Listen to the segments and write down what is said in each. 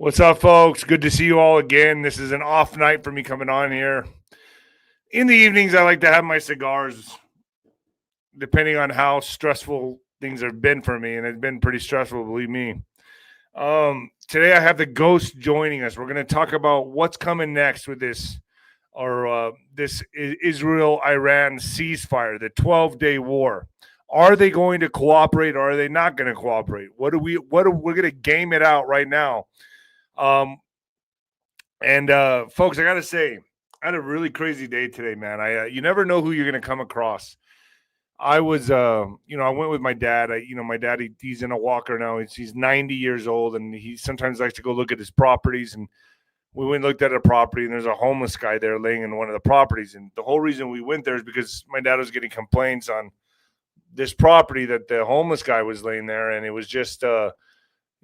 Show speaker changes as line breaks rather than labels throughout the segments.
What's up, folks? Good to see you all again. This is an off night for me coming on here. In the evenings, I like to have my cigars, depending on how stressful things have been for me, and it's been pretty stressful, believe me. Today, I have the ghost joining us. We're going to talk about what's coming next with this Israel-Iran ceasefire, the 12-day war. Are they going to cooperate, or are they not going to cooperate? We're going to game it out right now. Folks, I gotta say, I had a really crazy day today, man. You never know who you're gonna come across. I was, I went with my dad. My dad, he's in a walker now. He's 90 years old, and he sometimes likes to go look at his properties. And we went and looked at a property, and there's a homeless guy there laying in one of the properties. And the whole reason we went there is because my dad was getting complaints on this property that the homeless guy was laying there, and it was just, a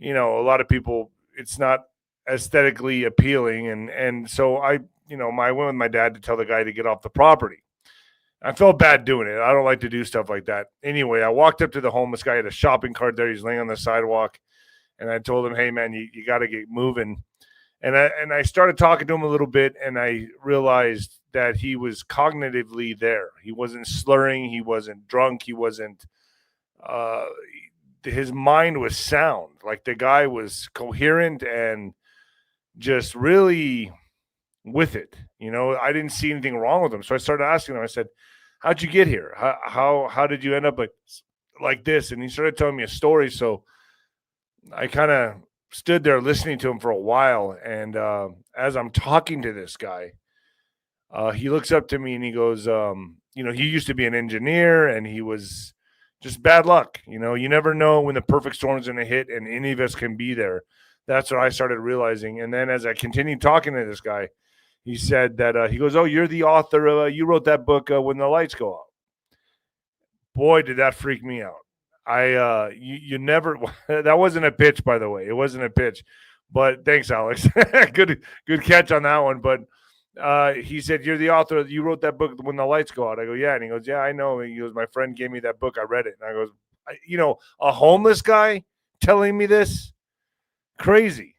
lot of people. It's not aesthetically appealing, and so I went with my dad to tell the guy to get off the property. I felt bad doing it. I don't like to do stuff like that. Anyway, I walked up to the homeless guy, had a shopping cart there. He's laying on the sidewalk, and I told him, "Hey, man, you got to get moving." And I started talking to him a little bit, and I realized that he was cognitively there. He wasn't slurring. He wasn't drunk. He wasn't. His mind was sound. Like the guy was coherent and just really with it. I didn't see anything wrong with him. So I started asking him, I said, "How'd you get here? How did you end up like this?" And he started telling me a story. So I kind of stood there listening to him for a while. And as I'm talking to this guy, he looks up to me and he goes, he used to be an engineer, and he was just bad luck. You never know when the perfect storm is going to hit, and any of us can be there. That's what I started realizing. And then as I continued talking to this guy, he said that he goes, "Oh, you're the author. You wrote that book, When the Lights Go Out." Boy, did that freak me out. You never, that wasn't a pitch, by the way. It wasn't a pitch, but thanks, Alex. Good catch on that one. But he said, "You're the author. You wrote that book, When the Lights Go Out." I go, "Yeah." And he goes, "Yeah, I know." And he goes, "My friend gave me that book. I read it." And I goes, a homeless guy telling me this? Crazy.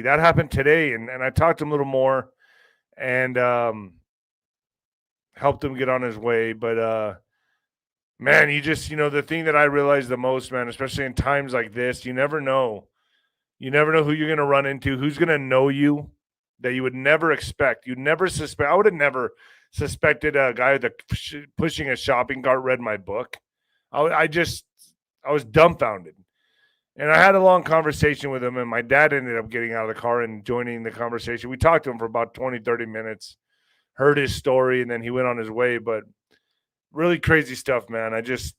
That happened today. And I talked to him a little more and helped him get on his way. But man, the thing that I realized the most, man, especially in times like this, you never know. You never know who you're going to run into, who's going to know you that you would never expect. You'd never suspect. I would have never suspected a guy that pushing a shopping cart read my book. I was dumbfounded. And I had a long conversation with him, and my dad ended up getting out of the car and joining the conversation. We talked to him for about 20, 30 minutes, heard his story, and then he went on his way. But really crazy stuff, man. I just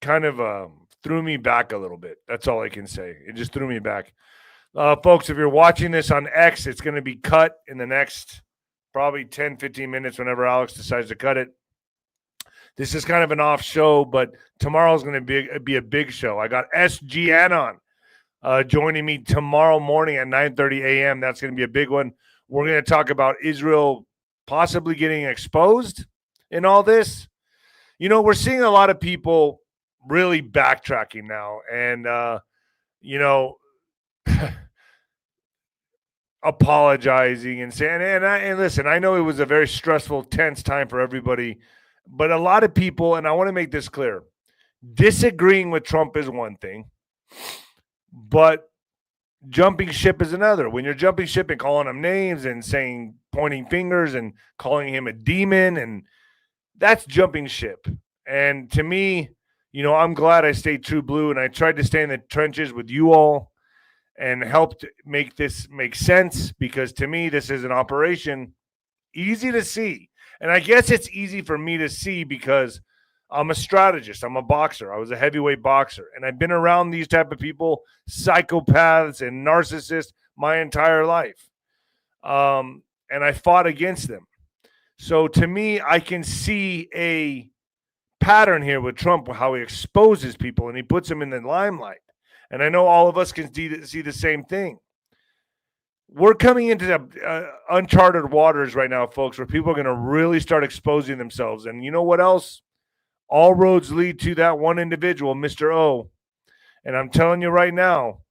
kind of threw me back a little bit. That's all I can say. It just threw me back. Folks, if you're watching this on X, it's going to be cut in the next probably 10, 15 minutes whenever Alex decides to cut it. This is kind of an off show, but tomorrow's going to be a big show. I got SGN on joining me tomorrow morning at 9:30 a.m. That's going to be a big one. We're going to talk about Israel possibly getting exposed in all this. We're seeing a lot of people really backtracking now and, apologizing and saying, and listen, I know it was a very stressful, tense time for everybody. But a lot of people, and I want to make this clear, disagreeing with Trump is one thing, but jumping ship is another. When you're jumping ship and calling him names and pointing fingers and calling him a demon, and that's jumping ship. And to me, I'm glad I stayed true blue, and I tried to stay in the trenches with you all and helped make this make sense, because to me, this is an operation easy to see. And I guess it's easy for me to see because I'm a strategist. I'm a boxer. I was a heavyweight boxer. And I've been around these type of people, psychopaths and narcissists, my entire life. And I fought against them. So to me, I can see a pattern here with Trump, how he exposes people and he puts them in the limelight. And I know all of us can see the same thing. We're coming into the uncharted waters right now, folks, where people are going to really start exposing themselves. And you know what else? All roads lead to that one individual, Mr. O. And I'm telling you right now,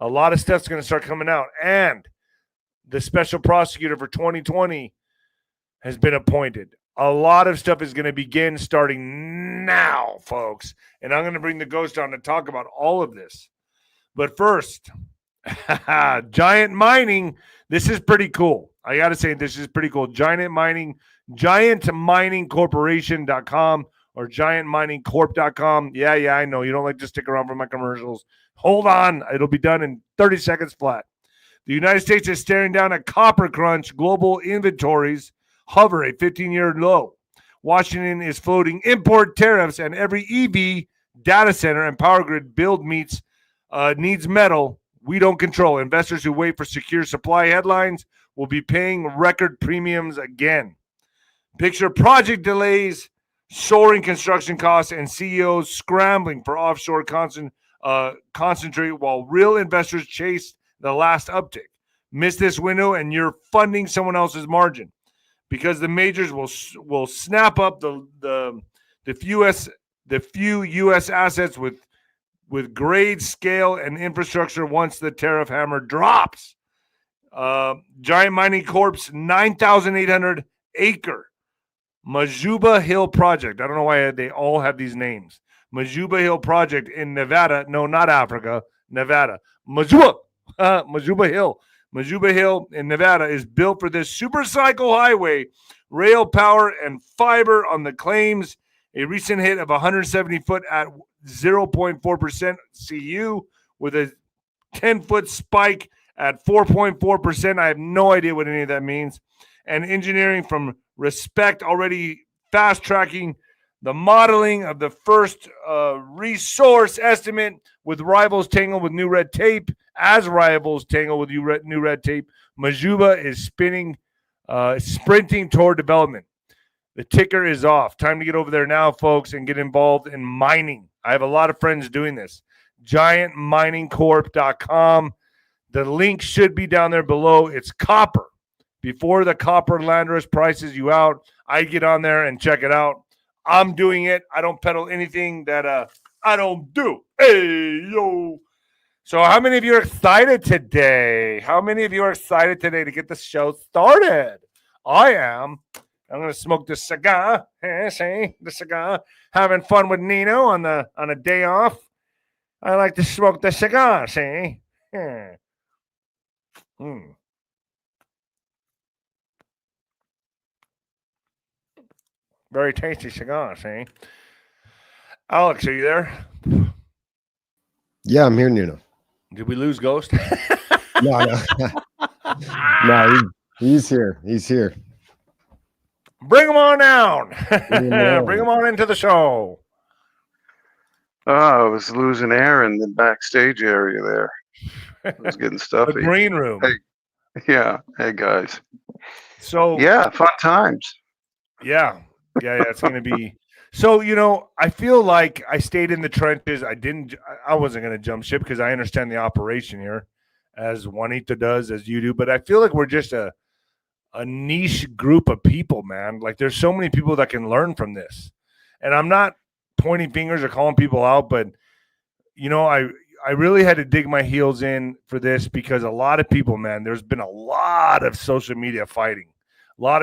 A lot of stuff's going to start coming out. And the special prosecutor for 2020 has been appointed. A lot of stuff is going to begin starting now, folks. And I'm going to bring the ghost on to talk about all of this. But first, Giant Mining. This is pretty cool. I got to say, this is pretty cool. GiantMiningCorporation.com or GiantMiningCorp.com. Yeah, I know. You don't like to stick around for my commercials. Hold on. It'll be done in 30 seconds flat. The United States is staring down a copper crunch. Global inventories hover a 15-year low. Washington is floating import tariffs, and every EV, data center, and power grid build needs metal we don't control. Investors who wait for secure supply headlines will be paying record premiums again. Picture project delays, soaring construction costs, and CEOs scrambling for offshore concentrate while real investors chase the last uptick. Miss this window and you're funding someone else's margin, because the majors will snap up the few U.S. assets with grade, scale, and infrastructure once the tariff hammer drops. Giant Mining Corp's 9,800 acre Majuba Hill project. I don't know why they all have these names. Majuba Hill project in Nevada. No, not Africa. Nevada. Majuba Hill. Majuba Hill in Nevada is built for this super cycle highway, rail power, and fiber on the claims. A recent hit of 170 foot at 0.4% CU with a 10-foot spike at 4.4%. I have no idea what any of that means. And engineering from Respect already fast-tracking the modeling of the first resource estimate with rivals tangled with new red tape. As rivals tangle with new red tape, Majuba is sprinting toward development. The ticker is off. Time to get over there now, folks, and get involved in mining. I have a lot of friends doing this. GiantMiningCorp.com. The link should be down there below. It's copper. Before the copper landrush prices you out, I get on there and check it out. I'm doing it. I don't peddle anything that I don't do. Hey, yo. So how many of you are excited today? How many of you are excited today to get the show started? I am. I'm going to smoke this cigar. See, the cigar. Having fun with Nino on a day off. I like to smoke the cigar, see? Very tasty cigar, see? Alex, are you there?
Yeah, I'm here, Nino.
Did we lose Ghost?
No. No, he's here. He's here.
Bring him on down. Bring him on into the show.
I was losing air in the backstage area there. I was getting stuffy.
The green room.
Hey, yeah. Hey, guys.
So
yeah, fun times.
Yeah. It's going to be. So, I feel like I stayed in the trenches. I wasn't going to jump ship because I understand the operation here, as Juanita does, as you do. But I feel like we're just a niche group of people, man. Like, there's so many people that can learn from this. And I'm not pointing fingers or calling people out, but, I really had to dig my heels in for this because a lot of people, man, there's been a lot of social media fighting. A lot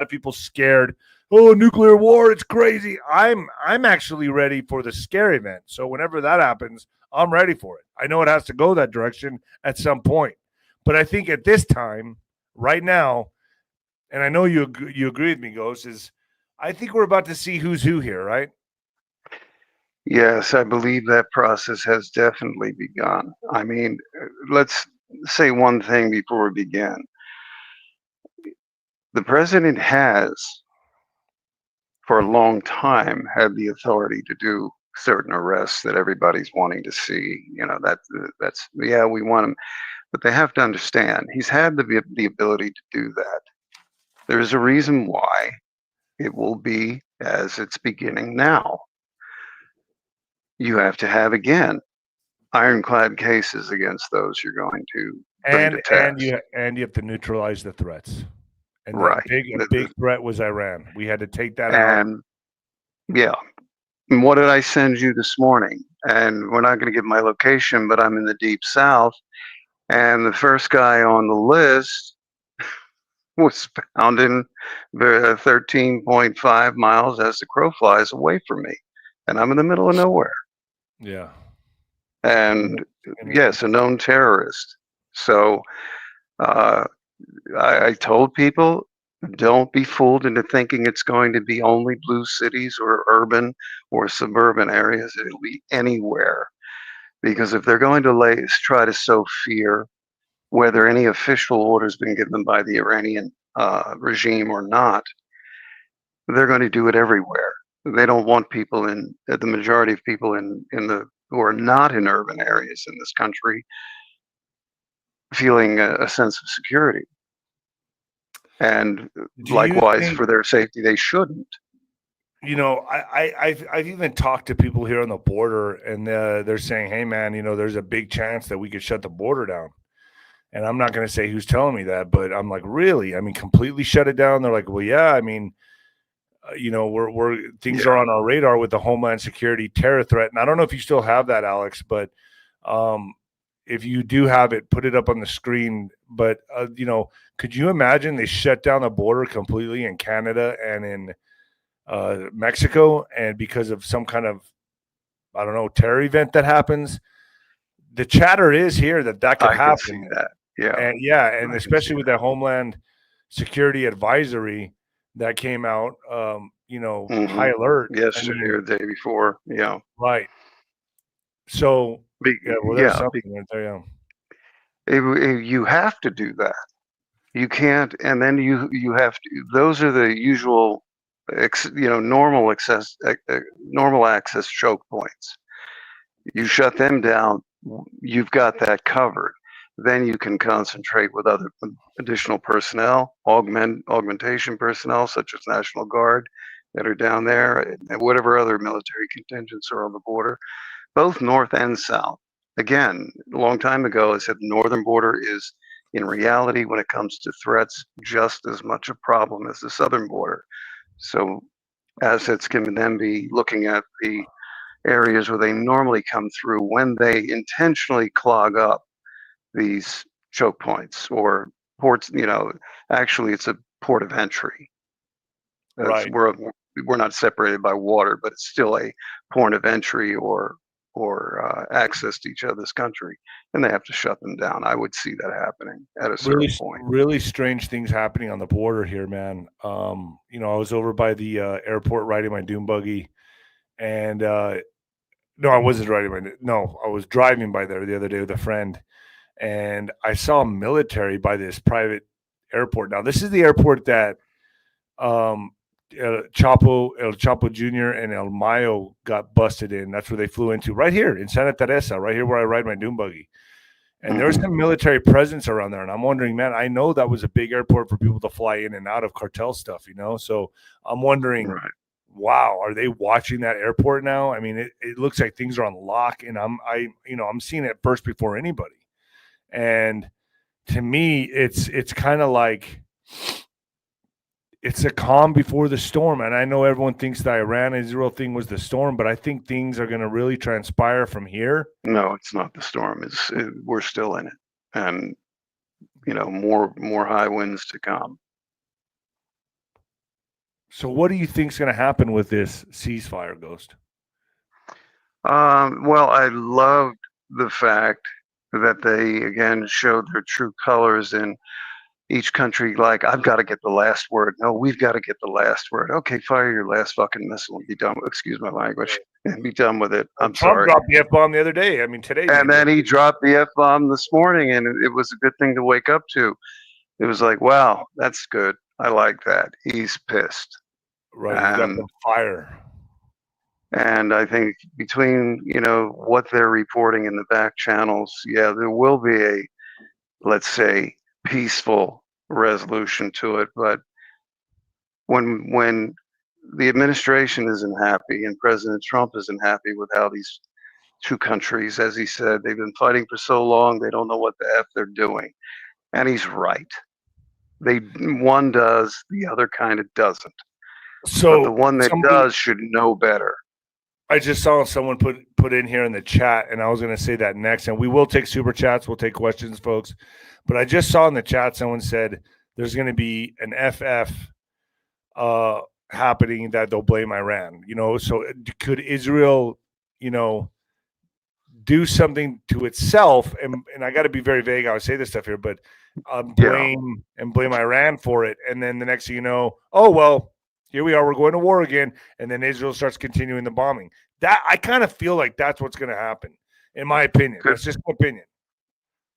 of people scared. Oh, nuclear war, it's crazy. I'm actually ready for the scare event. So whenever that happens, I'm ready for it. I know it has to go that direction at some point. But I think at this time, right now, and I know you agree with me, Ghost, is I think we're about to see who's who here, right?
Yes, I believe that process has definitely begun. I mean, let's say one thing before we begin. The president has, for a long time, had the authority to do certain arrests that everybody's wanting to see. That's we want him, but they have to understand he's had the ability to do that. There's a reason why it will be as it's beginning now. You have to have, again, ironclad cases against those you're going to bring to task.
And you have to neutralize the threats. And
right.
A big threat was Iran. We had to take that out.
Yeah. And what did I send you this morning? and we're not going to give my location, but I'm in the deep south. And the first guy on the list was found in 13.5 miles as the crow flies away from me. And I'm in the middle of nowhere.
Yeah.
And yes, a known terrorist. So I told people, don't be fooled into thinking it's going to be only blue cities or urban or suburban areas. It'll be anywhere. Because if they're going to try to sow fear, whether any official order has been given by the Iranian regime or not, they're going to do it everywhere. They don't want people the majority of people who are not in urban areas in this country feeling a sense of security. And likewise, for their safety, they shouldn't.
You know, I've even talked to people here on the border, and they're saying, "Hey, man, you know, there's a big chance that we could shut the border down." And I'm not going to say who's telling me that, but I'm like, really? I mean, completely shut it down? They're like, well, yeah. I mean, you know, things are on our radar with the Homeland Security terror threat. And I don't know if you still have that, Alex, but if you do have it, put it up on the screen. But you know, could you imagine they shut down the border completely in Canada and in Mexico, and because of some kind of, I don't know, terror event that happens? The chatter is here that could happen.
I can see that. Yeah.
And especially with that Homeland Security advisory that came out, you know, high alert
yesterday or the day before. Yeah.
Right. So there's something right there. Yeah.
You have to do that. You can't, and then you have to. Those are the usual, normal access choke points. You shut them down. You've got that covered. Then you can concentrate with other additional personnel, augmentation personnel such as National Guard that are down there, and whatever other military contingents are on the border, both north and south. Again, a long time ago, I said the northern border is, in reality, when it comes to threats, just as much a problem as the southern border. So assets can then be looking at the areas where they normally come through when they intentionally clog up these choke points or ports. Actually it's a port of entry.
Right.
We're not separated by water, but it's still a point of entry or access to each other's country, and they have to shut them down. I would see that happening at a certain point.
Really strange things happening on the border here, man. You know, I was over by the airport riding my dune buggy, and no, I wasn't riding I was driving by there the other day with a friend, and I saw military by this private airport. Now, this is the airport that El Chapo Jr. and El Mayo got busted in. That's where they flew into, right here in Santa Teresa, right here where I ride my dune buggy. And there's some military presence around there. And I'm wondering, man, I know that was a big airport for people to fly in and out of cartel stuff, you know? So I'm wondering, wow, are they watching that airport now? I mean, it looks like things are on lock, and I'm seeing it first before anybody. And to me, it's kind of like it's a calm before the storm. And I know everyone thinks the Iran-Israel thing was the storm, but I think things are going to really transpire from here.
No, it's not the storm. We're still in it, and more high winds to come.
So what do you think is going to happen with this ceasefire, Ghost?
Well, I loved the fact that they again showed their true colors in each country. Like, I've got to get the last word. No, we've got to get the last word. Okay, fire your last fucking missile and be done. Excuse my language. And be done with it. I'm sorry.
Trump dropped the F-bomb the other day. I mean, today.
And then he dropped the F-bomb this morning, and it was a good thing to wake up to. It was like, wow, that's good. I like that. He's pissed.
Right. He's got the fire.
And I think between, what they're reporting in the back channels, there will be a, let's say, peaceful resolution to it. But when the administration isn't happy and President Trump isn't happy with how these two countries, as he said, they've been fighting for so long, they don't know what the F they're doing. And he's right. One does, the other kind of doesn't.
So
but the one that does should know better.
I just saw someone put in here in the chat, and I was going to say that next. And we will take super chats. We'll take questions, folks. But I just saw in the chat someone said there's going to be an FF happening that they'll blame Iran. So could Israel, do something to itself? And I got to be very vague. I would say this stuff here, but blame Iran for it. And then the next thing you know, oh well, here we are, we're going to war again, and then Israel starts continuing the bombing. That I kind of feel like that's what's going to happen, in my opinion. That's just my opinion.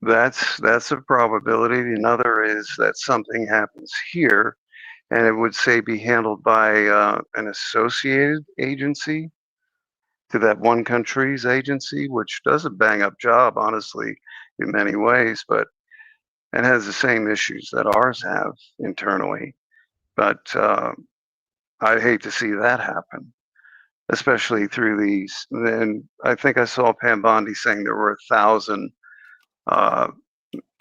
That's a probability. Another is that something happens here, and it would say be handled by an associated agency to that one country's agency, which does a bang up job, honestly, in many ways, but and has the same issues that ours have internally. But I hate to see that happen, especially through these. And I think I saw Pam Bondi saying there were 1,000,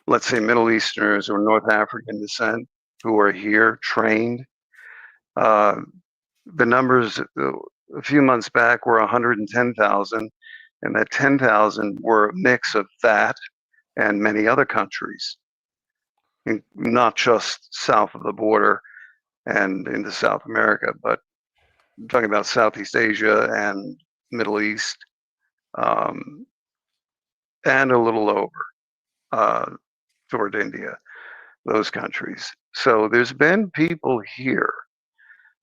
let's say, Middle Easterners or North African descent who are here trained. The numbers a few months back were 110,000, and that 10,000 were a mix of that and many other countries, not just south of the border and into South America, but I'm talking about Southeast Asia and Middle East, and a little over toward India, those countries. So there's been people here,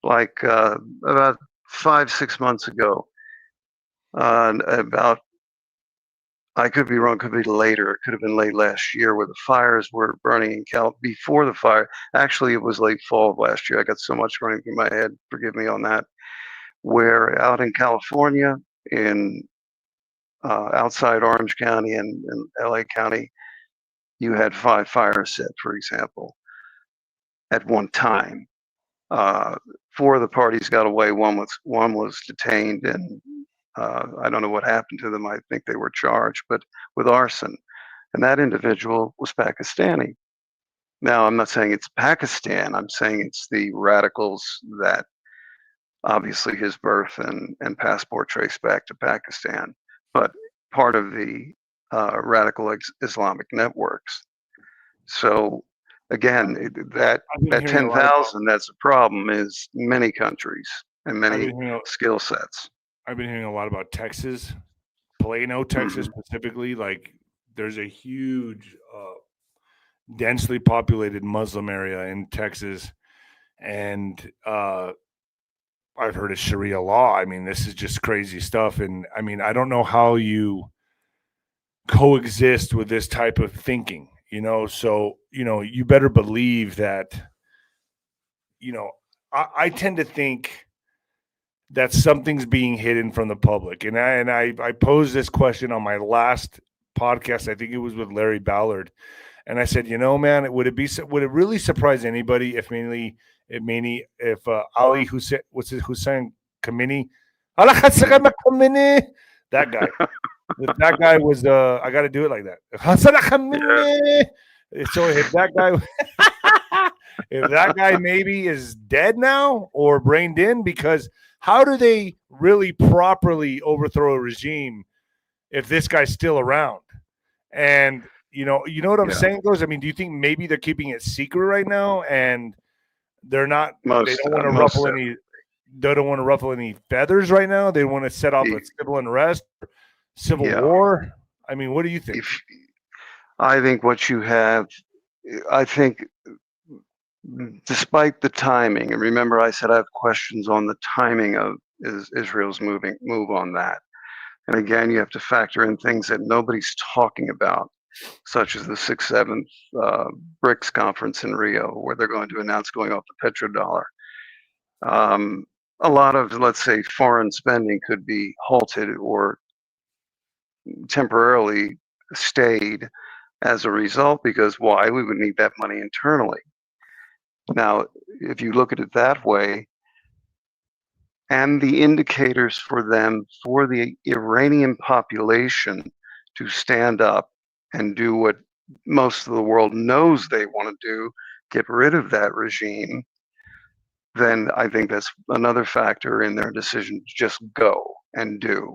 like about 5-6 months ago, about, I could be wrong, could be later, it could have been late last year, where the fires were burning in before the fire. Actually, it was late fall of last year. I got so much running through my head, forgive me on that. Where out in California, in outside Orange County and LA County, you had 5 fires set, for example, at one time. 4 of the parties got away. One was detained, and I don't know what happened to them. I think they were charged, but with arson. And that individual was Pakistani. Now, I'm not saying it's Pakistan. I'm saying it's the radicals that obviously his birth and passport trace back to Pakistan, but part of the radical Islamic networks. So again, that 10,000, that's a problem, is many countries and many skill sets.
I've been hearing a lot about Texas, Plano, Texas specifically. Like there's a huge, densely populated Muslim area in Texas, and I've heard of Sharia law. I mean, this is just crazy stuff. And I mean, I don't know how you coexist with this type of thinking, So, you better believe that, I tend to think that something's being hidden from the public. And I posed this question on my last podcast. I think it was with Larry Ballard. And I said, man, would it really surprise anybody if Ali Hussein, Hussein Khamenei, that guy, that guy was, I got to do it like that. So if that guy maybe is dead now or brained in, because how do they really properly overthrow a regime if this guy's still around? And you know what I'm saying, goes. I mean, do you think maybe they're keeping it secret right now, and they're not? They don't want to ruffle any. They don't want to ruffle any feathers right now. They want to set off a civil unrest, civil war. I mean, what do you think?
I think what you have, I think, despite the timing, and remember I said I have questions on the timing of Israel's move on that. And again, you have to factor in things that nobody's talking about, such as the 6th, 7th BRICS conference in Rio, where they're going to announce going off the petrodollar. A lot of, let's say, foreign spending could be halted or temporarily stayed as a result, because why? We would need that money internally. Now, if you look at it that way, and the indicators for them, for the Iranian population to stand up and do what most of the world knows they want to do, get rid of that regime, then I think that's another factor in their decision to just go. and do.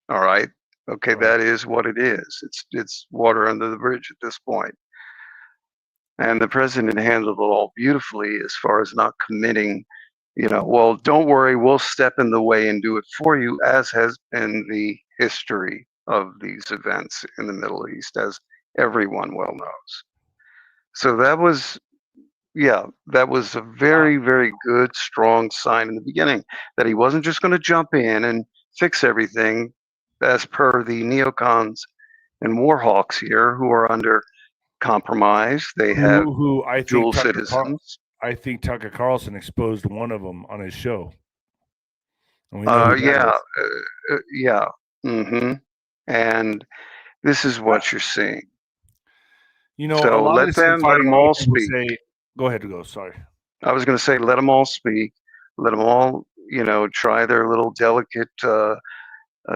All right. Okay,
Right.
that is what it is. It's water under the bridge at this point. And the president handled it all beautifully as far as not committing, well, don't worry, we'll step in the way and do it for you, as has been the history of these events in the Middle East, as everyone well knows. So that was a very, very good, strong sign in the beginning that he wasn't just going to jump in and fix everything as per the neocons and warhawks here who are under compromise. They have
Who I think
dual citizens.
I think Tucker Carlson exposed one of them on his show. And we know who that is.
Yeah. Mm-hmm. And this is what you're seeing.
A
So
lot of
let
this
them
infighting,
all
people
speak.
say, go ahead, go. Sorry.
I was going to say, let them all speak. Let them all, try their little delicate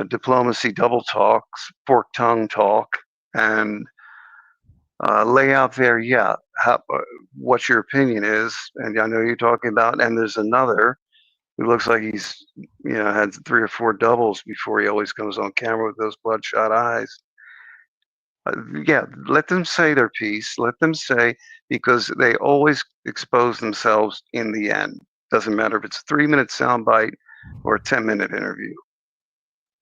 diplomacy double talks, fork tongue talk, and lay out there, what your opinion is. And I know you're talking about, and there's another who looks like he's, had 3 or 4 doubles before he always comes on camera with those bloodshot eyes. Let them say their piece. Let them say, because they always expose themselves in the end. Doesn't matter if it's a 3-minute soundbite or a 10-minute interview.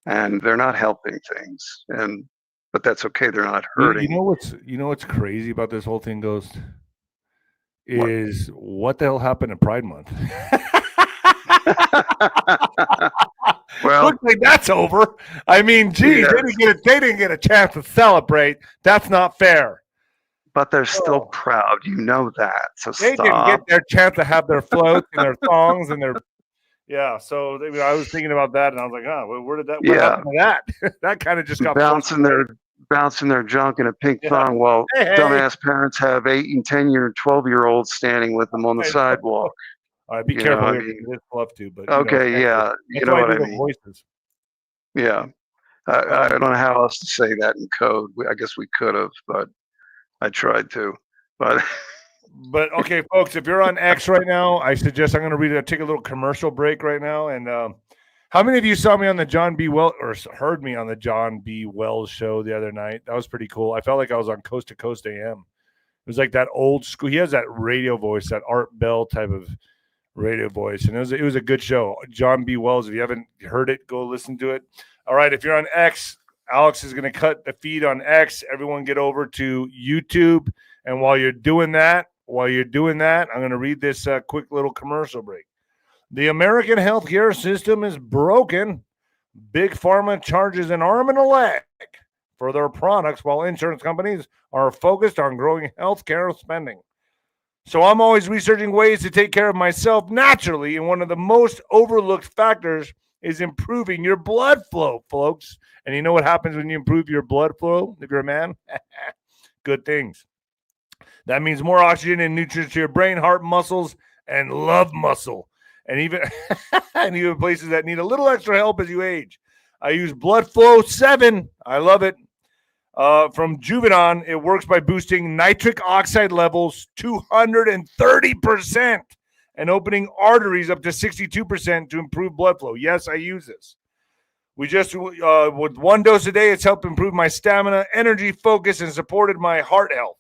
And they're not helping things. But that's okay. They're not hurting.
You know what's crazy about this whole thing, Ghost? Is what the hell happened in Pride Month?
Well,
looks like that's over. I mean, geez,
yes.
they didn't get a chance to celebrate. That's not fair.
But they're still proud. You know that. So
they
stop.
didn't get their chance to have their floats and their thongs and their So I was thinking about that, and I was like, oh, where did that? What happened to that? That kind of just got
bouncing their junk in a pink thong while dumbass parents have 8 and 10-year and 12-year-olds standing with them on the sidewalk.
All right, be careful here. It's love to, but
okay, you know what I mean.
Voices.
Yeah, I don't know how else to say that in code. I guess we could have, but I tried to. But
okay, folks, if you're on X right now, I suggest I'm going to take a little commercial break right now. And how many of you saw me on the John B. Wells or heard me on the John B. Wells show the other night? That was pretty cool. I felt like I was on Coast to Coast AM. It was like that old school. He has that radio voice, that Art Bell type of radio voice, and it was a good show. John B. Wells. If you haven't heard it, go listen to it. All right, if you're on X, Alex is going to cut the feed on X. Everyone get over to YouTube, and while you're doing that, I'm going to read this quick little commercial break. The American healthcare system is broken. Big Pharma charges an arm and a leg for their products, while insurance companies are focused on growing healthcare spending. So I'm always researching ways to take care of myself naturally, and one of the most overlooked factors is improving your blood flow, folks. And you know what happens when you improve your blood flow if you're a man? Good things. That means more oxygen and nutrients to your brain, heart, muscles, and love muscle. And even places that need a little extra help as you age. I use Blood Flow 7. I love it. From Juvenon, it works by boosting nitric oxide levels 230% and opening arteries up to 62% to improve blood flow. Yes, I use this. With 1 dose a day, it's helped improve my stamina, energy, focus, and supported my heart health.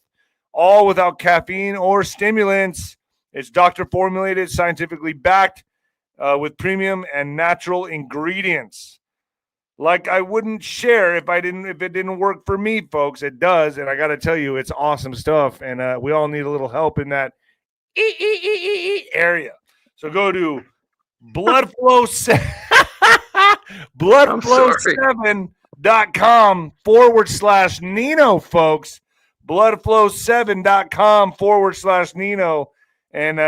All without caffeine or stimulants. It's doctor formulated, scientifically backed, with premium and natural ingredients. Like I wouldn't share if it didn't work for me, folks. It does, and I got to tell you, it's awesome stuff. And we all need a little help in that area. So go to bloodflow7.com/Nino, folks. bloodflow7.com/Nino, and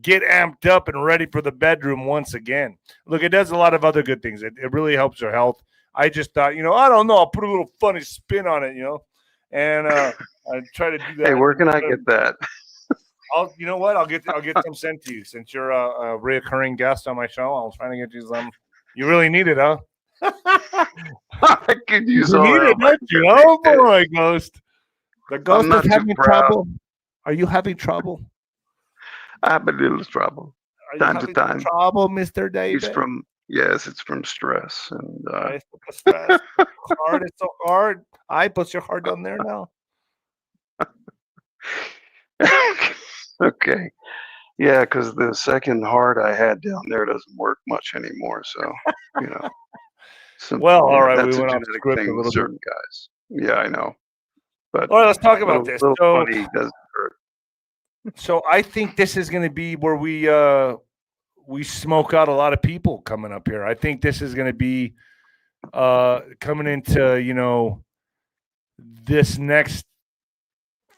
get amped up and ready for the bedroom once again. Look, it does a lot of other good things. It really helps your health. I just thought, I don't know, I'll put a little funny spin on it, and I try to do that.
Hey, where can I get that?
You know what? I'll get some sent to you since you're a reoccurring guest on my show. I'll try to get you some. You really need it, huh?
I could use
all that. Don't you? Oh boy, Ghost. The Ghost is having trouble. Are you having trouble?
I have a little trouble. Time to time.
Trouble, Mr. David.
Yes, it's from stress, and
I put the stress hard. It's so hard. I put your heart down there now.
okay, yeah, because the second heart I had down there doesn't work much anymore. So, you know,
Well, all
yeah,
right, we
that's a
went off
genetic
script a
thing with
little bit.
certain guys. Yeah, I know, but
All right, let's talk about this.
little
So,
funny doesn't hurt.
I think this is going to be where we smoke out a lot of people coming up here. I think this is going to be coming into this next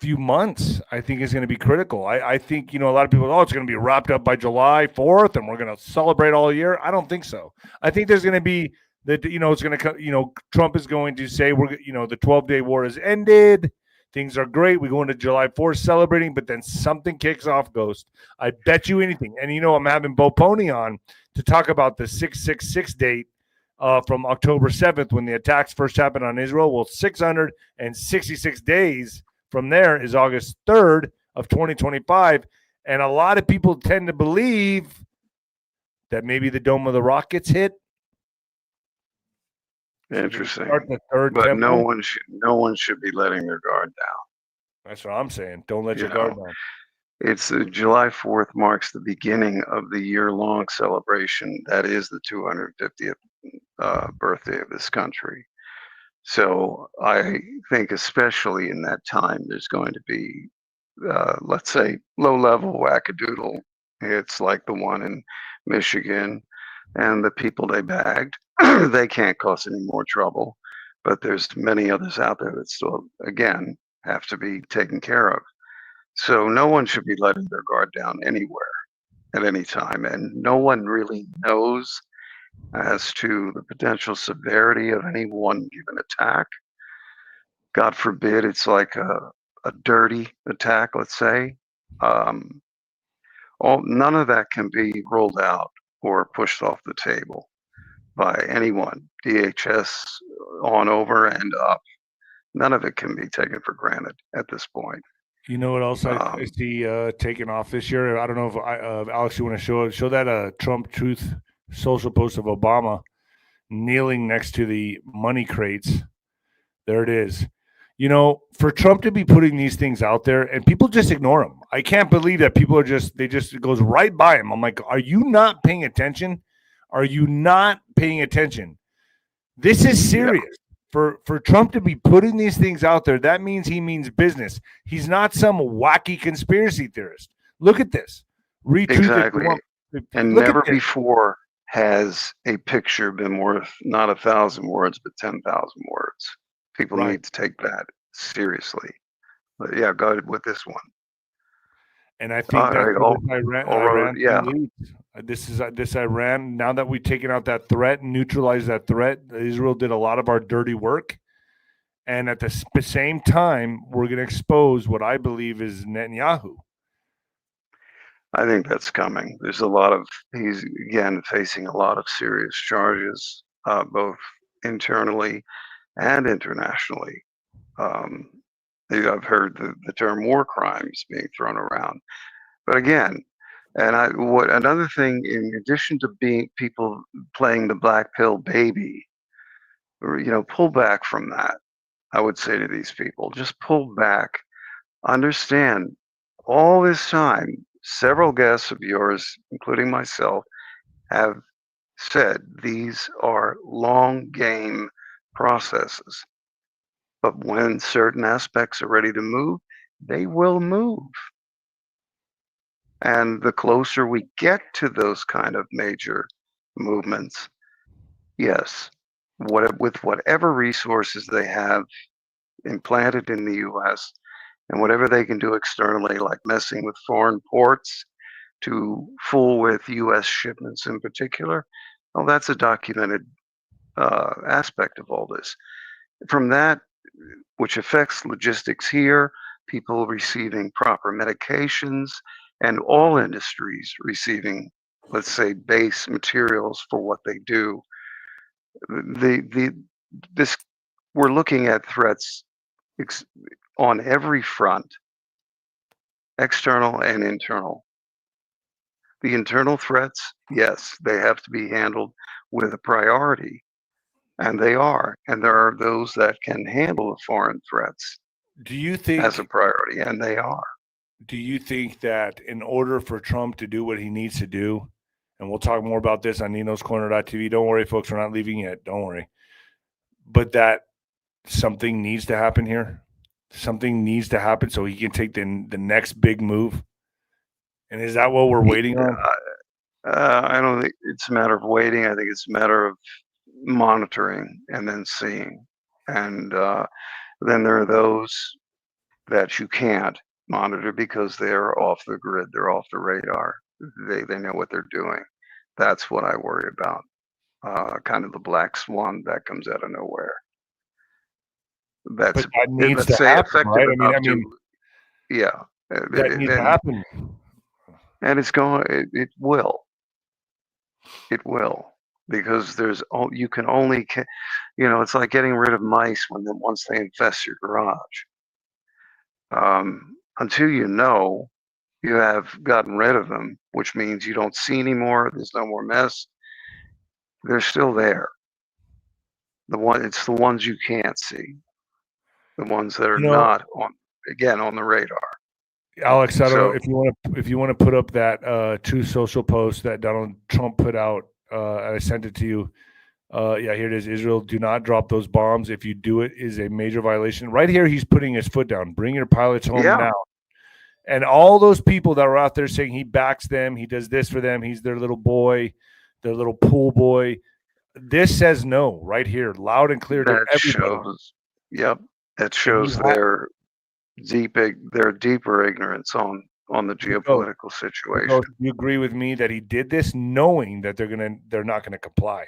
few months. I think is going to be critical. I think a lot of people, it's going to be wrapped up by July 4th and we're going to celebrate all year. I don't think so. I think there's going to be that it's going to Trump is going to say the 12-day war has ended. Things are great. We go into July 4th celebrating, but then something kicks off, Ghost. I bet you anything. And I'm having Bo Pony on to talk about the 666 date from October 7th when the attacks first happened on Israel. Well, 666 days from there is August 3rd of 2025. And a lot of people tend to believe that maybe the Dome of the Rock gets hit.
Interesting.
The third
but
temple.
no one should be letting their guard down.
That's what I'm saying. Don't let your guard down.
It's July 4th marks the beginning of the year-long celebration. That is the 250th birthday of this country. So I think especially in that time, there's going to be, let's say, low-level wackadoodle. It's like the one in Michigan, and the people they bagged, they can't cause any more trouble. But there's many others out there that still, again, have to be taken care of. So no one should be letting their guard down anywhere at any time. And no one really knows as to the potential severity of any one given attack. God forbid it's like a dirty attack, let's say. None of that can be rolled out or pushed off the table by anyone, DHS on over and up. None of it can be taken for granted at this point.
You know what else I see taking off this year? I don't know if Alex, you want to show that Trump Truth social post of Obama kneeling next to the money crates. There it is. For Trump to be putting these things out there and people just ignore him. I can't believe that people it goes right by him. I'm like, are you not paying attention? Are you not paying attention? This is serious. Yeah. For Trump to be putting these things out there, that means he means business. He's not some wacky conspiracy theorist. Look at this.
Exactly. And never before has a picture been worth not 1,000 words, but 10,000 words. People need to take that seriously. But yeah, go ahead with this one.
And I think Iran. Yeah. This Iran. Now that we've taken out that threat and neutralized that threat, Israel did a lot of our dirty work. And at the same time, we're going to expose what I believe is Netanyahu.
I think that's coming. He's again facing a lot of serious charges, both internally and internationally. I've heard the term war crimes being thrown around, but again, another thing, in addition to people playing the black pill baby, or pull back from that. I would say to these people, just pull back. Understand, all this time, several guests of yours, including myself, have said these are long game processes. But when certain aspects are ready to move, they will move. And the closer we get to those kind of major movements, yes, with whatever resources they have implanted in the US and whatever they can do externally, like messing with foreign ports to fool with US shipments in particular, well, that's a documented aspect of all this. From that, which affects logistics here, people receiving proper medications, and all industries receiving, let's say, base materials for what they do. We're looking at threats on every front, external and internal. The internal threats, yes, they have to be handled with a priority, and they are. And there are those that can handle the foreign threats
Do you
as a
think
priority, and they are.
do you think that in order for Trump to do what he needs to do, and we'll talk more about this on ninoscorner.tv. Don't worry, folks, we're not leaving yet. Don't worry. But that something needs to happen here. Something needs to happen so he can take the next big move. And is that what we're waiting on?
I don't think it's a matter of waiting. I think it's a matter of monitoring and then seeing. And then there are those that you can't monitor because they're off the grid, they're off the radar. They know what they're doing. That's what I worry about. Kind of the black swan that comes out of nowhere.
But
That's,
that needs
let's
to
say,
happen,
effective
right?
enough
I mean,
to, yeah.
that needs to happen.
And it's going. It will. It will, because you can only, it's like getting rid of mice once they infest your garage. Until you have gotten rid of them, which means you don't see anymore. There's no more mess. They're still there. It's the ones you can't see, the ones that are not on the radar.
Alex, I don't know
So
if you want to put up that True Social post that Donald Trump put out. I sent it to you. Yeah, here it is. Israel, do not drop those bombs. If you do, it is a major violation. Right here, he's putting his foot down. Bring your pilots home now. And all those people that were out there saying he backs them, he does this for them, he's their little boy, their little pool boy. This says no right here, loud and clear to everybody.
That shows their deeper ignorance on the geopolitical situation.
You agree with me that he did this knowing that they're not gonna comply?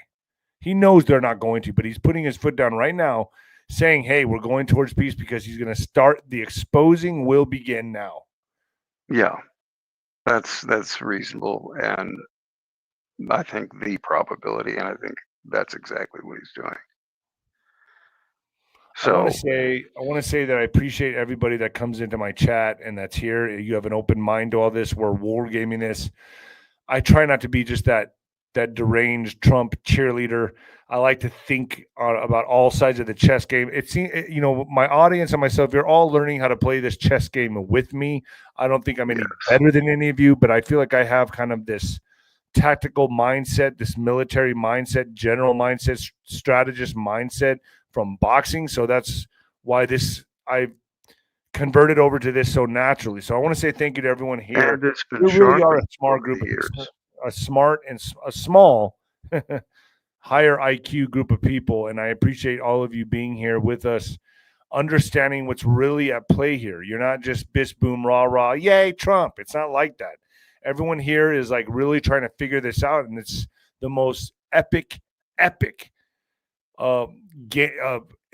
He knows they're not going to, but he's putting his foot down right now, saying, "Hey, we're going towards peace," because he's going to start. The exposing will begin now.
Yeah, that's reasonable, and I think the probability, and I think that's exactly what he's doing. So
I want to say that I appreciate everybody that comes into my chat and that's here. You have an open mind to all this. We're wargaming this. I try not to be just that deranged Trump cheerleader. I like to think about all sides of the chess game. It seems, my audience and myself, you're all learning how to play this chess game with me. I don't think I'm any better than any of you, but I feel like I have kind of this tactical mindset, this military mindset, general mindset, strategist mindset from boxing. So that's why I've converted over to this so naturally. So I want to say thank you to everyone here.
And it's been
You really are a smart group of years. A smart and a small, higher IQ group of people. And I appreciate all of you being here with us, understanding what's really at play here. You're not just bis boom rah rah, yay Trump. It's not like that. Everyone here is like really trying to figure this out, and it's the most epic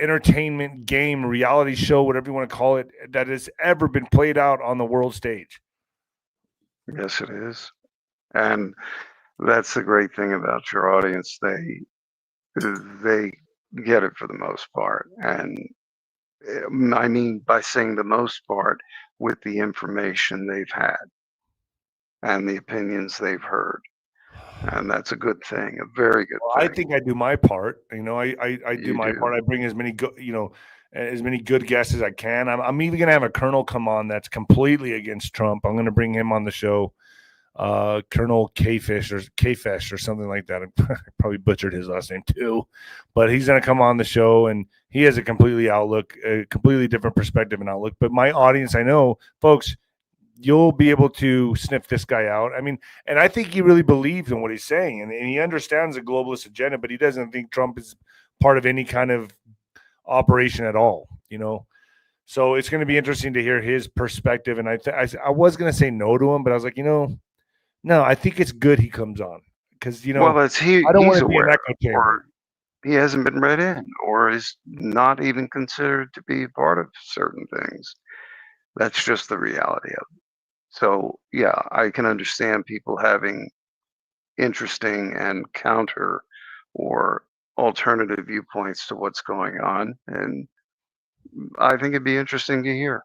entertainment game, reality show, whatever you want to call it, that has ever been played out on the world stage.
Yes, it is. And that's the great thing about your audience. They get it for the most part. And I mean, by saying the most part, with the information they've had and the opinions they've heard. And that's a good thing, a very good thing.
I think I do my part. I do my part. I bring as many as many good guests as I can. I'm even going to have a colonel come on that's completely against Trump. I'm going to bring him on the show. Colonel K-Fish or something like that. I probably butchered his last name too, but he's going to come on the show and he has a completely different perspective and outlook. But my audience, I know, folks, you'll be able to sniff this guy out. I mean, and I think he really believes in what he's saying, and he understands the globalist agenda, but he doesn't think Trump is part of any kind of operation at all, So it's going to be interesting to hear his perspective. And I was going to say no to him, but I was like, no, I think it's good he comes on because I don't want to be an echo chamber.
He hasn't been read in, or is not even considered to be part of certain things. That's just the reality of it. So yeah, I can understand people having interesting and counter or alternative viewpoints to what's going on, and I think it'd be interesting to hear,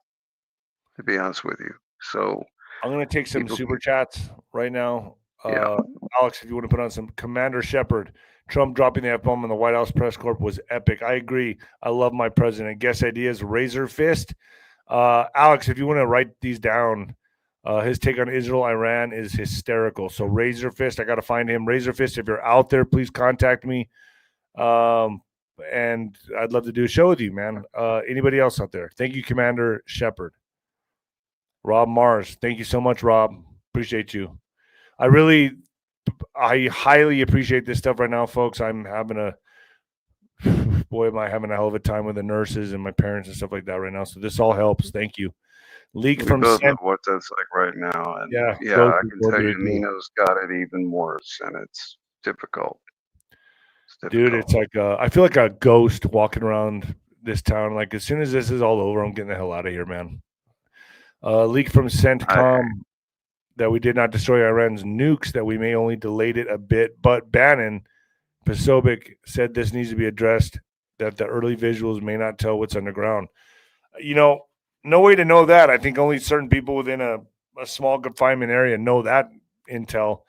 to be honest with you. So
I'm going to take some super chats right now.
Yeah.
Alex, if you want to put on some Commander Shepard, Trump dropping the F-bomb in the White House press corp was epic. I agree. I love my president. Guest ideas, razor fist. Alex, if you want to write these down, his take on Israel, Iran is hysterical. So razor fist, I got to find him. Razor fist, if you're out there, please contact me. And I'd love to do a show with you, man. Anybody else out there? Thank you, Commander Shepard. Rob Mars, thank you so much, Rob. Appreciate you. I highly appreciate this stuff right now, folks. I'm having am I having a hell of a time with the nurses and my parents and stuff like that right now. So this all helps. Thank you. Leak
We
from
both know
Cent-
what that's like right now, and
Yeah,
yeah,
go
I
to-
can
go
tell
do
you,
it, too.
Nino's got it even worse, and it's difficult. It's
Dude,
difficult.
it's like I feel like a ghost walking around this town. Like as soon as this is all over, I'm getting the hell out of here, man. Leak from CENTCOM that we did not destroy Iran's nukes, that we may only delayed it a bit. But Bannon, Posobiec said this needs to be addressed, that the early visuals may not tell what's underground. You know, no way to know that. I think only certain people within a small confinement area know that intel.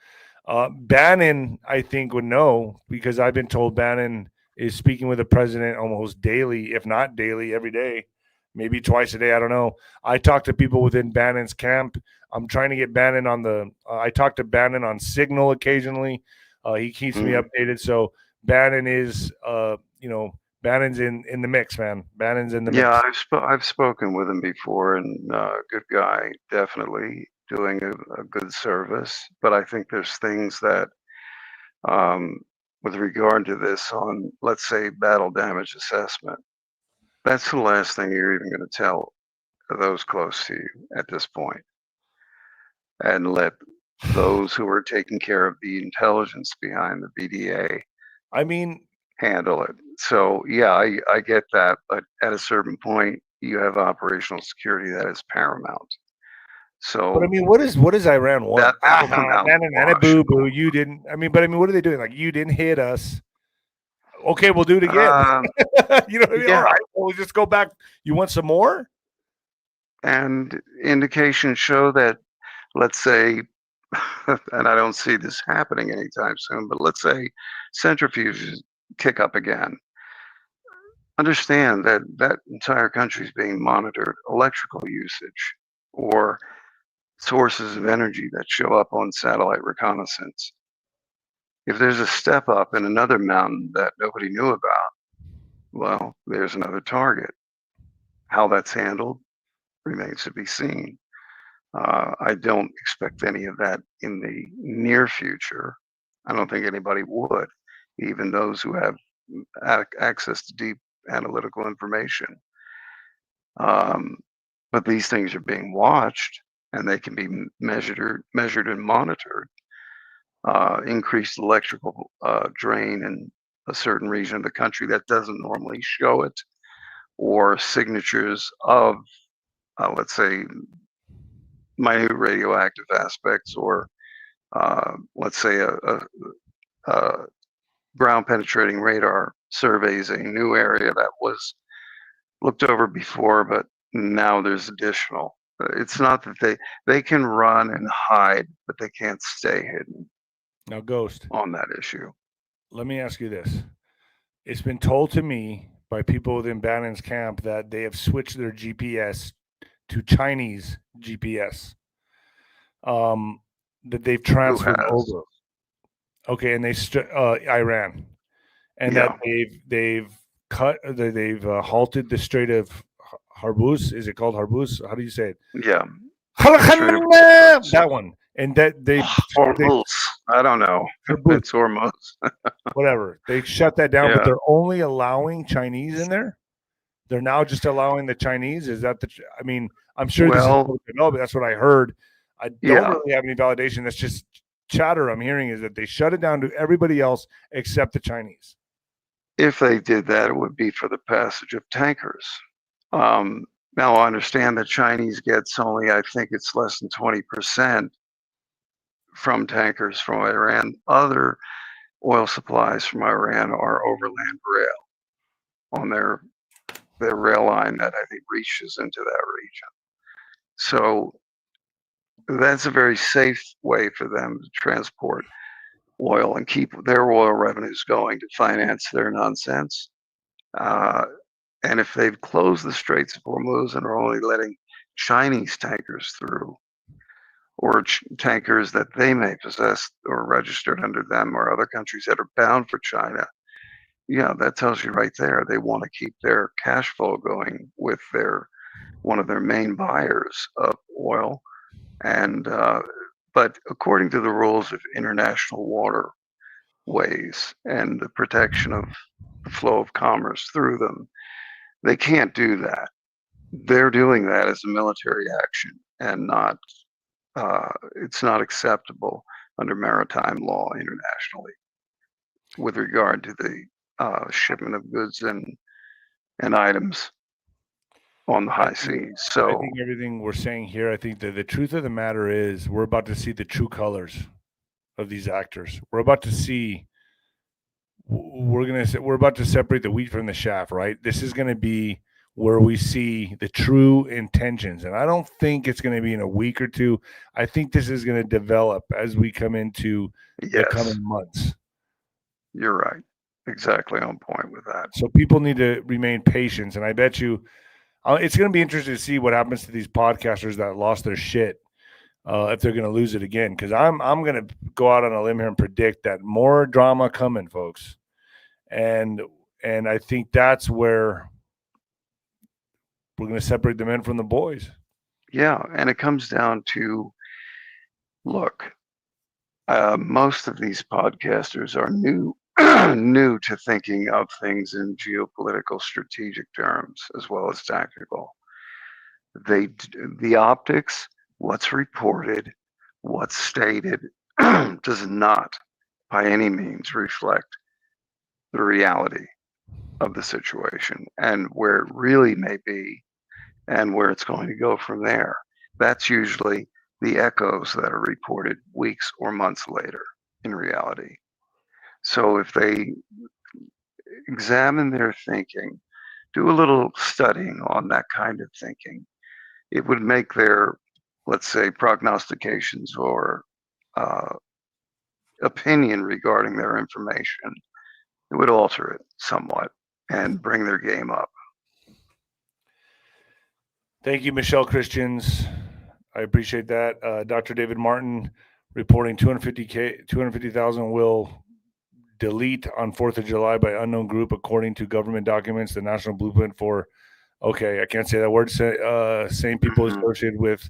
Bannon, I think, would know, because I've been told Bannon is speaking with the president almost daily, if not daily, every day, maybe twice a day. I don't know. I talk to people within Bannon's camp. I'm trying to get Bannon on I talk to Bannon on Signal occasionally. He keeps me updated. So Bannon is, Bannon's in the mix, man. Bannon's in the mix.
Yeah, I've spoken with him before, and good guy, definitely doing a good service. But I think there's things that, with regard to this, on let's say battle damage assessment, that's the last thing you're even going to tell those close to you at this point, and let those who are taking care of the intelligence behind the BDA
I mean,
handle it. So yeah, I get that, but at a certain point, you have operational security that is paramount. So
but I mean, what does Iran want?
that'll come out in the wash.
Boo boo. You didn't. I mean, but I mean, what are they doing? Like, you didn't hit us. Okay, we'll do it again. You know what I mean?
yeah.
All right, well, we'll just go back. You want some more?
And indications show that, let's say, and I don't see this happening anytime soon, but let's say centrifuges kick up again. Understand that that entire country is being monitored, electrical usage or sources of energy that show up on satellite reconnaissance. If there's a step up in another mountain that nobody knew about, well, there's another target. How that's handled remains to be seen. I don't expect any of that in the near future. I don't think anybody would, even those who have access to deep analytical information. But these things are being watched, and they can be measured and monitored. Increased electrical drain in a certain region of the country that doesn't normally show it, or signatures of, let's say, minute radioactive aspects, or let's say a ground penetrating radar surveys a new area that was looked over before, but now there's additional. It's not that they can run and hide, but they can't stay hidden.
Now, Ghost,
on that issue.
let me ask you this. It's been told to me by people within Bannon's camp that they have switched their GPS to Chinese GPS. That they've transferred over. Okay, and Iran, and that they've halted the Strait of Hormuz. Is it called Hormuz? How do you say it?
Yeah.
That one. And that they
I don't know. It's Hormuz.
Whatever. They shut that down, but they're only allowing Chinese in there. They're now just allowing the Chinese. Is that I mean, I'm sure this is but that's what I heard. I don't really have any validation. That's just chatter I'm hearing, is that they shut it down to everybody else except the Chinese.
If they did that, it would be for the passage of tankers. Now I understand that Chinese gets only, I think it's less than 20% from tankers from Iran. Other oil supplies from Iran are overland rail on their rail line that I think reaches into that region. So that's a very safe way for them to transport oil and keep their oil revenues going to finance their nonsense. And if they've closed the Straits of Hormuz and are only letting Chinese tankers through, or tankers that they may possess or registered under them, or other countries that are bound for China, yeah, that tells you right there they want to keep their cash flow going with one of their main buyers of oil. And but according to the rules of international waterways and the protection of the flow of commerce through them, they can't do that. They're doing that as a military action, and not it's not acceptable under maritime law internationally with regard to the shipment of goods and items on the high seas.
I
So
think everything we're saying here, I think that the truth of the matter is we're about to see the true colors of these actors. We're about to see we're about to separate the wheat from the chaff, right? This is going to be where we see the true intentions. And I don't think it's going to be in a week or two. I think this is going to develop as we come into the coming months.
You're right. Exactly on point with that.
So people need to remain patient. And I bet you it's going to be interesting to see what happens to these podcasters that lost their shit. If they're going to lose it again, because I'm going to go out on a limb here and predict that more drama coming, folks, and I think that's where we're going to separate the men from the boys.
Yeah, and it comes down to, look, most of these podcasters are new new to thinking of things in geopolitical strategic terms as well as tactical. The optics, what's reported, what's stated, does not by any means reflect the reality of the situation and where it really may be and where it's going to go from there. That's usually the echoes that are reported weeks or months later in reality. So if they examine their thinking, do a little studying on that kind of thinking, it would make their, let's say, prognostications or opinion regarding their information, it would alter it somewhat and bring their game up.
Thank you, Michelle Christians. I appreciate that. Dr. David Martin reporting 250,000 will delete on 4th of July by unknown group, according to government documents. The national blueprint for, okay, I can't say that word. Same people associated with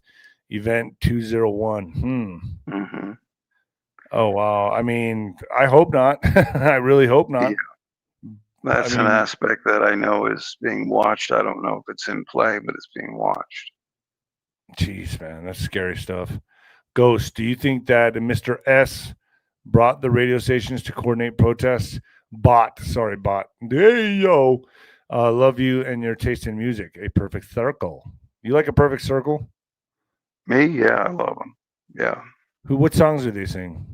event 201. Oh, wow. I mean, I hope not. I really hope not.
Yeah. That's an aspect that I know is being watched. I don't know if it's in play, but it's being watched.
Jeez, man, that's scary stuff. Ghost, do you think that Mr. S brought the radio stations to coordinate protests? Bot. Hey, yo. Love you and your taste in music. A perfect circle. You like a perfect circle?
Me? Yeah, I love them. Yeah.
What songs do they sing?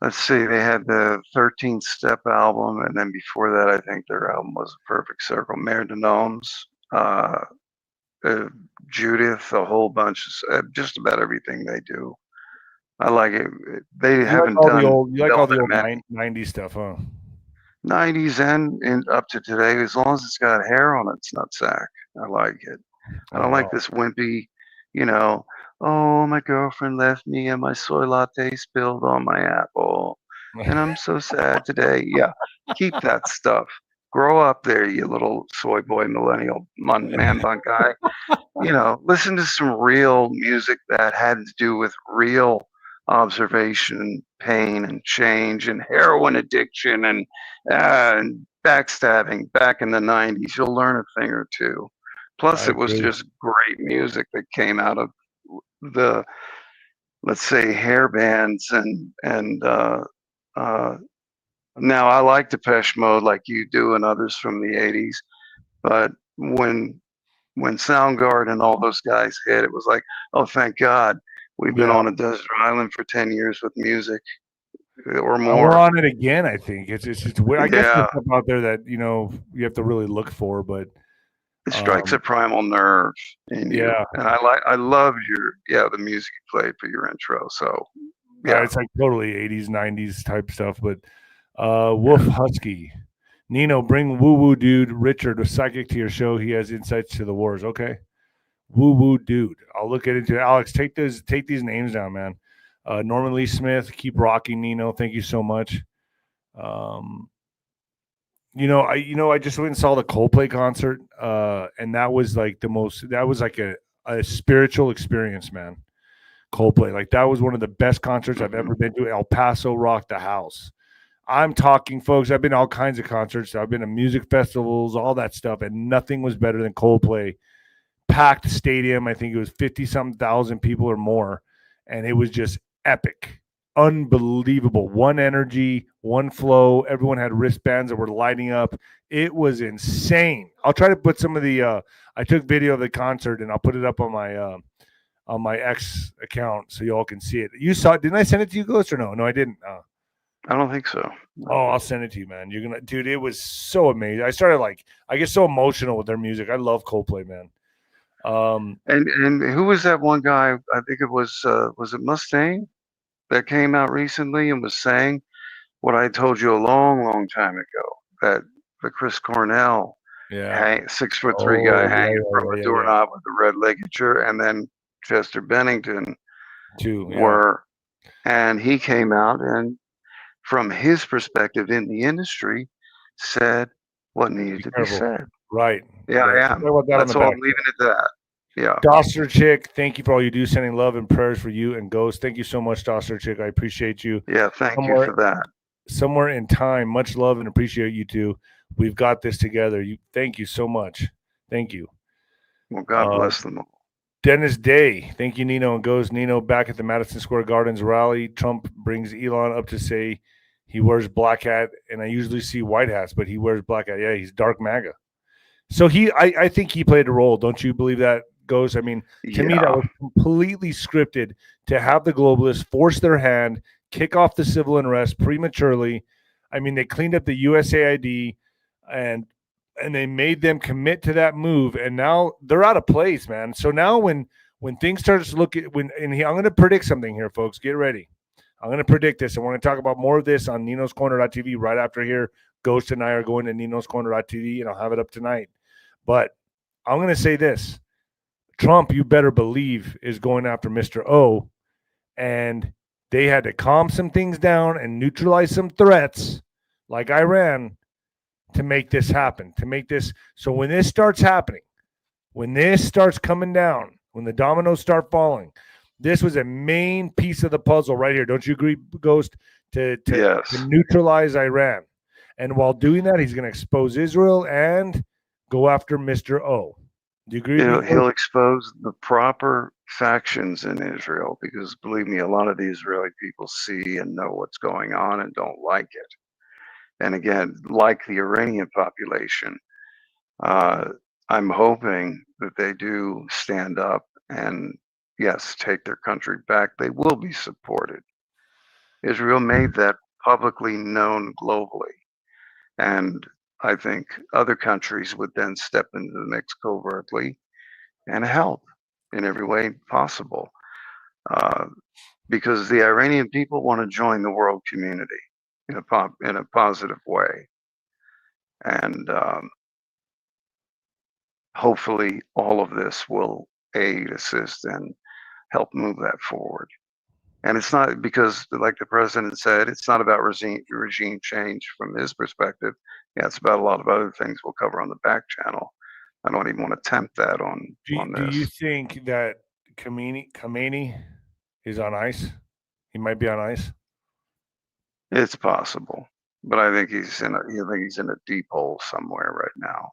Let's see. They had the 13th Step album, and then before that, I think their album was A Perfect Circle. Mare de Noms, Judith, a whole bunch, just about everything they do. I like it. They haven't done.
You like all the old 90s stuff, huh?
90s and up to today, as long as it's got hair on its nutsack. I like it. I don't like this wimpy, oh, my girlfriend left me and my soy latte spilled on my apple. And I'm so sad today. Yeah, keep that stuff. Grow up there, you little soy boy millennial man bun guy. Listen to some real music that had to do with real observation, pain, and change, and heroin addiction, and backstabbing back in the 90s. You'll learn a thing or two. Plus, it was just great music that came out of the, let's say, hair bands and now I like Depeche Mode like you do and others from the 80s, but when Soundgarden and all those guys hit, it was like, oh, thank God, we've been on a desert island for 10 years with music or more.
We're on it again, I think. It's weird. I guess there's stuff out there that, you have to really look for, but
It strikes a primal nerve in you.
Yeah.
And I love the music you played for your intro. So yeah,
It's like totally 80s, 90s type stuff. But Wolf Husky, Nino, bring Woo Woo Dude Richard, a psychic, to your show. He has insights to the wars. Okay. Woo Woo Dude. I'll look into it. Alex, take these names down, man. Norman Lee Smith, keep rocking, Nino. Thank you so much. I just went and saw the Coldplay concert, and that was like a spiritual experience, man. Coldplay, like that was one of the best concerts I've ever been to. El Paso rocked the house. I'm talking, folks. I've been to all kinds of concerts. I've been to music festivals, all that stuff, and nothing was better than Coldplay. Packed stadium. I think it was 50-something thousand people or more, and it was just epic. Unbelievable. One energy, one flow. Everyone had wristbands that were lighting up. It was insane. I'll try to put some of the I took video of the concert and I'll put it up on my X account so y'all can see it. You saw it? Didn't I send it to you, Ghost, or no? No, I didn't.
I don't think so.
Oh, I'll send it to you, man. You're gonna, dude. It was so amazing. I get so emotional with their music. I love Coldplay, man.
And who was that one guy? I think it was it Mustang that came out recently and was saying what I told you a long time ago, that the Chris Cornell, 6'3" guy hanging from a doorknob with the red ligature, and then Chester Bennington and he came out and from his perspective in the industry said what needed to be said.
Right.
Yeah, I am. That's all. I'm leaving it at that. Yeah.
Doster Chick, thank you for all you do. Sending love and prayers for you and Ghost. Thank you so much, Doster Chick. I appreciate you.
Yeah, thank you for that.
Somewhere in time, much love and appreciate you too. We've got this together. Thank you so much. Thank you.
Well, God bless them all.
Dennis Day, thank you, Nino and Ghost. Nino back at the Madison Square Gardens rally. Trump brings Elon up to say he wears black hat, and I usually see white hats, but he wears black hat. Yeah, he's dark MAGA. So I think he played a role. Don't you believe that, Ghost? I mean, to me, that was completely scripted to have the globalists force their hand, kick off the civil unrest prematurely. I mean, they cleaned up the USAID and they made them commit to that move, and now they're out of place, man. So now when things start to look at I'm going to predict something here, folks. Get ready. I'm going to predict this, and we're going to talk about more of this on ninoscorner.tv right after here. Ghost and I are going to ninoscorner.tv, and I'll have it up tonight. But I'm going to say this. Trump, you better believe, is going after Mr. O, and they had to calm some things down and neutralize some threats like Iran to make this happen, so when this starts happening, when this starts coming down, when the dominoes start falling, this was a main piece of the puzzle right here. Don't you agree, Ghost, to neutralize Iran? And while doing that, he's going to expose Israel and go after Mr. O. Do you agree?
He'll expose the proper factions in Israel, because believe me, a lot of the Israeli people see and know what's going on and don't like it. And again, like the Iranian population, I'm hoping that they do stand up and, yes, take their country back. They will be supported. Israel made that publicly known globally. And I think other countries would then step into the mix covertly and help in every way possible. Because the Iranian people want to join the world community in a positive way, and hopefully all of this will aid, assist, and help move that forward. And it's not because, like the president said, it's not about regime change from his perspective. Yeah, it's about a lot of other things we'll cover on the back channel. I don't even want to tempt that on this.
Do you think that Khamenei is on ice? He might be on ice.
It's possible, but I think he's in a deep hole somewhere right now.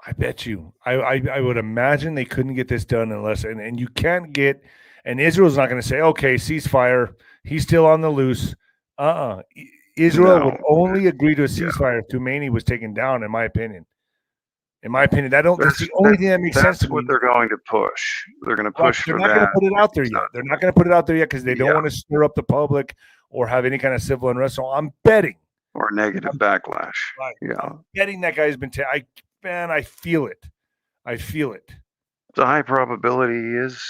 I bet you. I would imagine they couldn't get this done unless, and you can't get, and Israel's not going to say, okay, ceasefire. He's still on the loose. Israel would only agree to a ceasefire if Khomeini was taken down, in my opinion. That's the only thing that makes sense to me.
That's what they're going to push. They're going to push for that.
They're not going to put it out there yet. They're not going to put it out there yet because they don't want to stir up the public or have any kind of civil unrest. So I'm betting.
Or negative backlash.
Right. Yeah. I'm betting that guy's been I feel it. I feel it.
It's a high probability he is.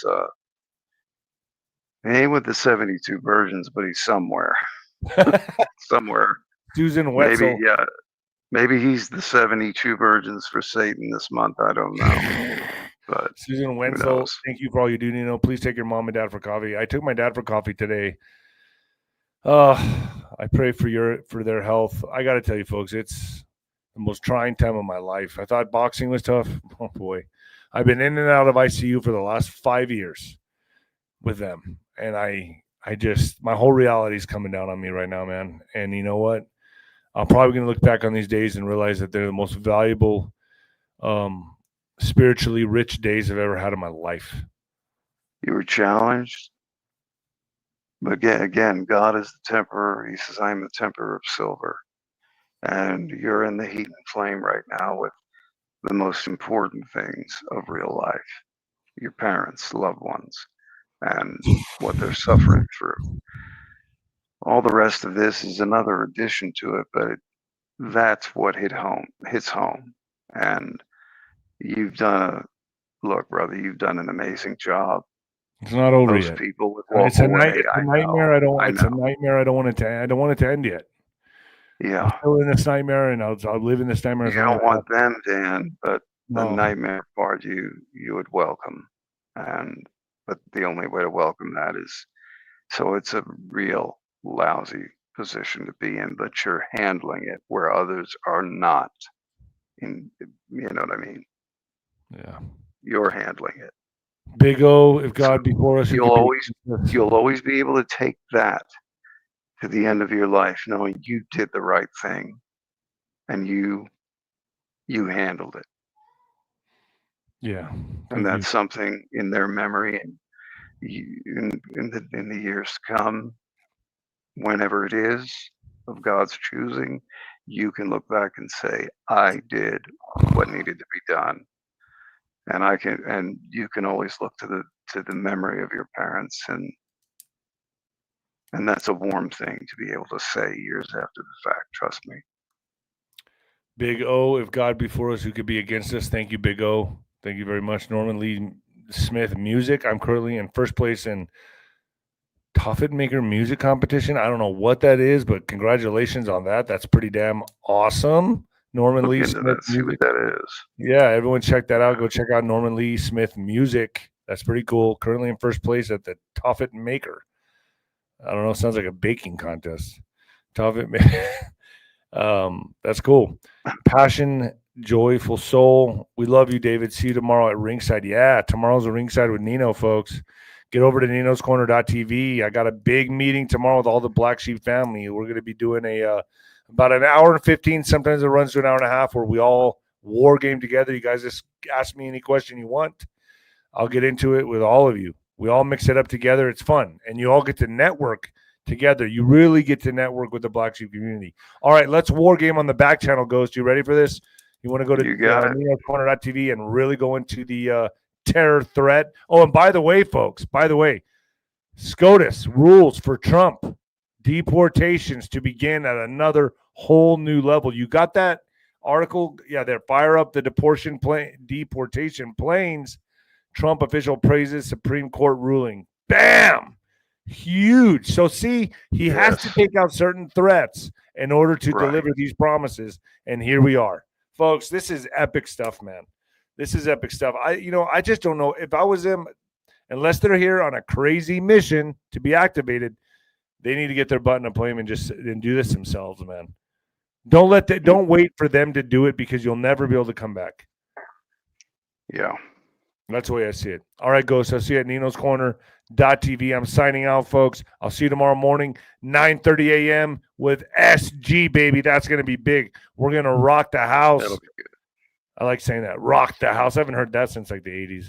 He ain't with the 72 virgins, but he's somewhere. Somewhere.
Susan Wetzel.
Maybe he's the 72 virgins for Satan this month. I don't know. But
Susan Wenzel, thank you for all you do, Nino. Please take your mom and dad for coffee. I took my dad for coffee today. I pray for their health. I got to tell you, folks, it's the most trying time of my life. I thought boxing was tough. Oh boy, I've been in and out of ICU for the last 5 years with them, and I just, my whole reality is coming down on me right now, man. And you know what? I'm probably going to look back on these days and realize that they're the most valuable, spiritually rich days I've ever had in my life.
You were challenged. But again, God is the temperer. He says, I am the temperer of silver. And you're in the heat and flame right now with the most important things of real life. Your parents, loved ones, and what they're suffering through. All the rest of this is another addition to it, but that's what hits home. And you've done look, brother, you've done an amazing job.
It's not over
Most
yet.
people would walk
It's a
away.
nightmare. It's a nightmare. I don't want it to end yet.
Yeah.
I'm still in this nightmare, and I'll live in this nightmare.
You don't want them to end, but the nightmare part you would welcome. But the only way to welcome that is, so it's a real lousy position to be in, but you're handling it where others are not. You know what I mean?
Yeah.
You're handling it.
Big O, if God before us,
you'll always be able to take that to the end of your life, knowing you did the right thing and you handled it.
Yeah.
And that's something in their memory, and in the years to come, whenever it is of God's choosing, you can look back and say, I did what needed to be done. And you can always look to the memory of your parents, and that's a warm thing to be able to say years after the fact. Trust me.
Big O, if God before us, who could be against us? Thank you, Big O. Thank you very much. Norman Lee Smith Music. I'm currently in first place in Tuffet Maker Music Competition. I don't know what that is, but congratulations on that. That's pretty damn awesome. Norman Lee Smith.
See what that is.
Yeah, everyone check that out. Go check out Norman Lee Smith Music. That's pretty cool. Currently in first place at the Tuffet Maker. I don't know. Sounds like a baking contest. Tuffet Maker. That's cool. Passion, joyful soul. We love you, David. See you tomorrow at Ringside. Yeah, tomorrow's a Ringside with Nino, folks. Get over to ninoscorner.tv. I got a big meeting tomorrow with all the Black Sheep family. We're going to be doing about an hour and 15. Sometimes it runs to an hour and a half where we all war game together. You guys just ask me any question you want. I'll get into it with all of you. We all mix it up together. It's fun. And you all get to network together. You really get to network with the Black Sheep community. All right, let's war game on the back channel, Ghost. You ready for this? You want to go to ninoscorner.tv and really go into the terror threat? Oh, and by the way, folks, SCOTUS rules for Trump deportations to begin at another whole new level. You got that article? Yeah, there. Fire up the deportation planes. Trump official praises Supreme Court ruling. Bam! Huge. So see, he has to take out certain threats in order to deliver these promises. And here we are. Folks, this is epic stuff, man. This is epic stuff. I just don't know if I was them, unless they're here on a crazy mission to be activated, they need to get their butt in a plane and do this themselves, man. Don't wait for them to do it, because you'll never be able to come back.
Yeah.
That's the way I see it. All right, Ghost. I'll see you at ninoscorner.tv. I'm signing out, folks. I'll see you tomorrow morning, 9:30 a.m. with SG, baby. That's going to be big. We're going to rock the house.
That'll be good.
I like saying that. Rock the house. I haven't heard that since like the 80s.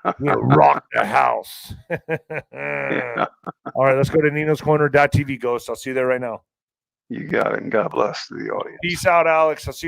We're going to rock the house. All right, let's go to ninoscorner.tv, Ghost. I'll see you there right now.
You got it, and God bless the audience.
Peace out, Alex. I'll see you tomorrow.